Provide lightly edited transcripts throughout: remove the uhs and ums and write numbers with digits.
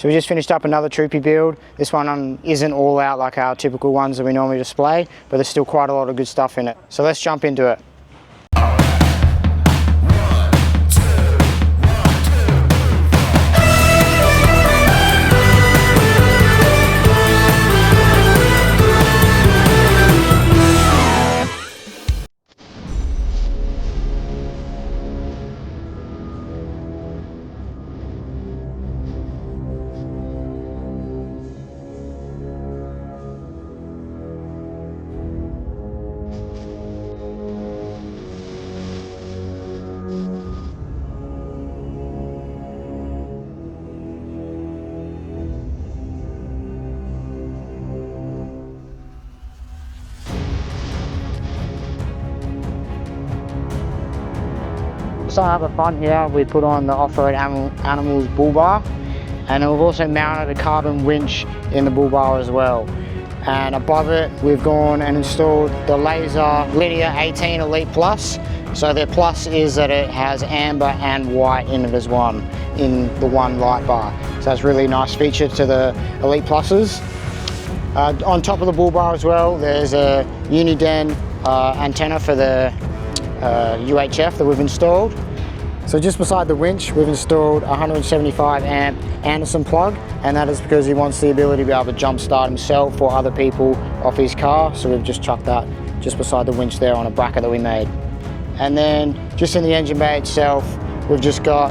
So we just finished up another Troopy build. This one isn't all out like our typical ones that we normally display, but there's still quite a lot of good stuff in it. So let's jump into it. So up the front here, we put on the off-road animals bull bar, and then we've also mounted a carbon winch in the bull bar as well. And above it, we've gone and installed the laser linear 18 Elite Plus. So the plus is that it has amber and white in it as one, in the one light bar. So that's a really nice feature to the Elite Pluses. On top of the bull bar as well, there's a Uniden antenna for the UHF that we've installed. So just beside the winch, we've installed a 175 amp Anderson plug, and that is because he wants the ability to be able to jump start himself or other people off his car. So we've just chucked that just beside the winch there on a bracket that we made. And then just in the engine bay itself, we've just got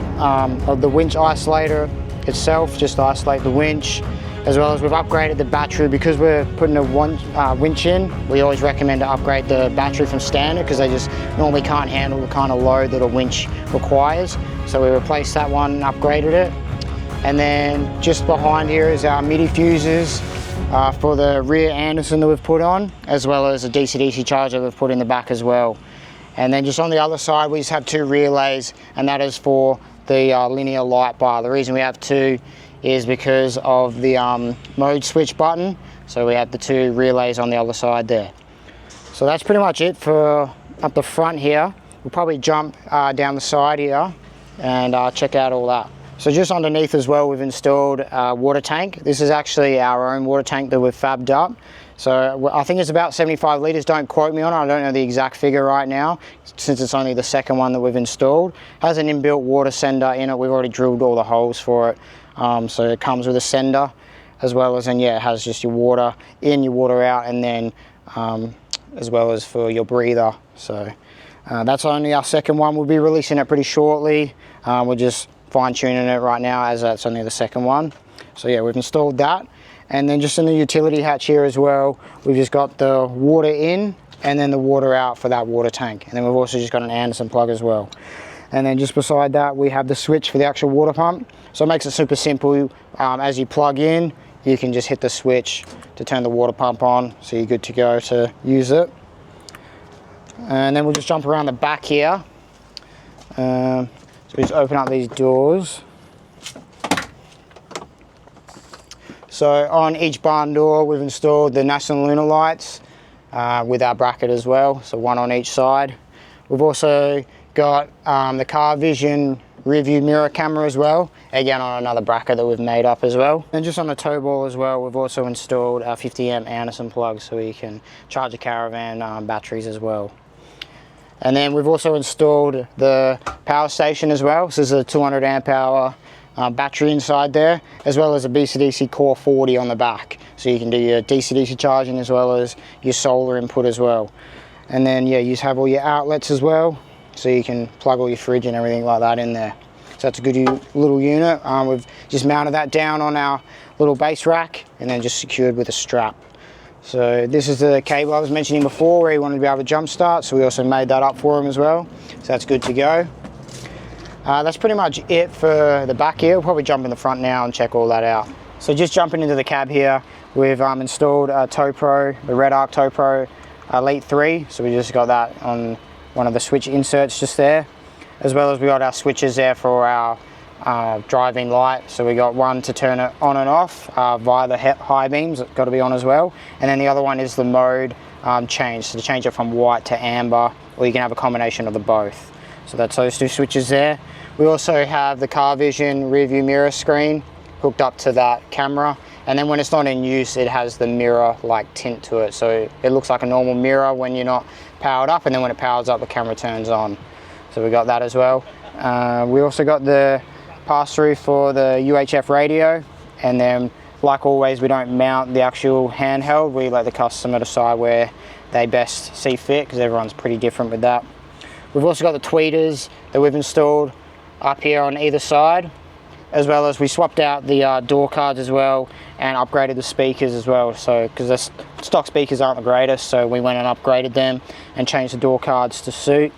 the winch isolator itself, just to isolate the winch, as well as we've upgraded the battery. Because we're putting a winch in, we always recommend to upgrade the battery from standard, because they just normally can't handle the kind of load that a winch requires. So we replaced that one and upgraded it. And then just behind here is our MIDI fuses for the rear Anderson that we've put on, as well as a DC-DC charger we've put in the back as well. And then just on the other side, we just have two relays, and that is for the linear light bar. The reason we have two is because of the mode switch button. So we have the two relays on the other side there. So that's pretty much it for up the front here. We'll probably jump down the side here and check out all that. So just underneath as well, we've installed a water tank. This is actually our own water tank that we've fabbed up. So I think it's about 75 litres, don't quote me on it, I don't know the exact figure right now, since it's only the second one that we've installed. It has an inbuilt water sender in it, we've already drilled all the holes for it. So it comes with a sender, as well as, and yeah, it has just your water in, your water out, and then as well as for your breather. So that's only our second one. We'll be releasing it pretty shortly. We're just fine tuning it right now, as that's only the second one. So yeah, we've installed that. And then just in the utility hatch here as well, we've just got the water in and then the water out for that water tank. And then we've also just got an Anderson plug as well. And then just beside that, we have the switch for the actual water pump. So it makes it super simple. As you plug in, you can just hit the switch to turn the water pump on. So you're good to go to use it. And then we'll just jump around the back here. So we just open up these doors. So on each barn door, we've installed the National Lunar lights with our bracket as well. So one on each side. We've also got the CarVision rear view mirror camera as well, again on another bracket that we've made up as well. And just on the tow ball as well, we've also installed a 50 amp Anderson plug, so you can charge a caravan batteries as well. And then we've also installed the power station as well. So there's a 200 amp hour battery inside there, as well as a BCDC Core 40 on the back. So you can do your DC-DC charging as well as your solar input as well. And then yeah, you have all your outlets as well, so you can plug all your fridge and everything like that in there. So that's a good little unit. We've just mounted that down on our little base rack and then just secured with a strap. So this is the cable I was mentioning before where he wanted to be able to jump start, so we also made that up for him as well. So that's good to go. That's pretty much it for the back here. We'll probably jump in the front now and check all that out. So just jumping into the cab here, we've installed a TowPro, the RedArc TowPro Elite 3. So we just got that on one of the switch inserts just there, as well as we got our switches there for our driving light. So we got one to turn it on and off via the high beams, it's got to be on as well. And then the other one is the mode change, so to change it from white to amber, or you can have a combination of the both. So that's those two switches there. We also have the CarVision rear view mirror screen hooked up to that camera. And then when it's not in use, it has the mirror like tint to it. So it looks like a normal mirror when you're not powered up, and then when it powers up, the camera turns on. So we got that as well. We also got the pass-through for the UHF radio. And then, like always, we don't mount the actual handheld. We let the customer decide where they best see fit, because everyone's pretty different with that. We've also got the tweeters that we've installed up here on either side, as well as we swapped out the door cards as well and upgraded the speakers as well. So because the stock speakers aren't the greatest, so we went and upgraded them and changed the door cards to suit.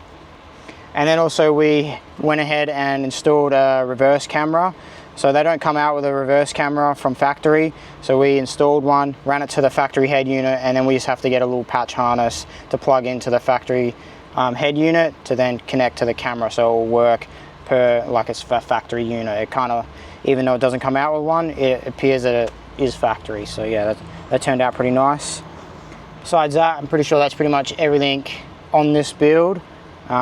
And then also we went ahead and installed a reverse camera. So they don't come out with a reverse camera from factory. So we installed one, ran it to the factory head unit, and then we just have to get a little patch harness to plug into the factory head unit to then connect to the camera, so it will work per like it's a factory unit. It kind of, even though it doesn't come out with one, it appears that it is factory. So yeah, that turned out pretty nice. Besides that, I'm pretty sure that's pretty much everything on this build.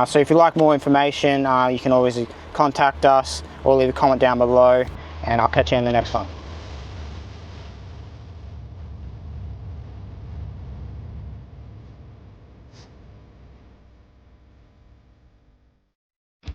So if you'd like more information, you can always contact us or leave a comment down below, and I'll catch you in the next one.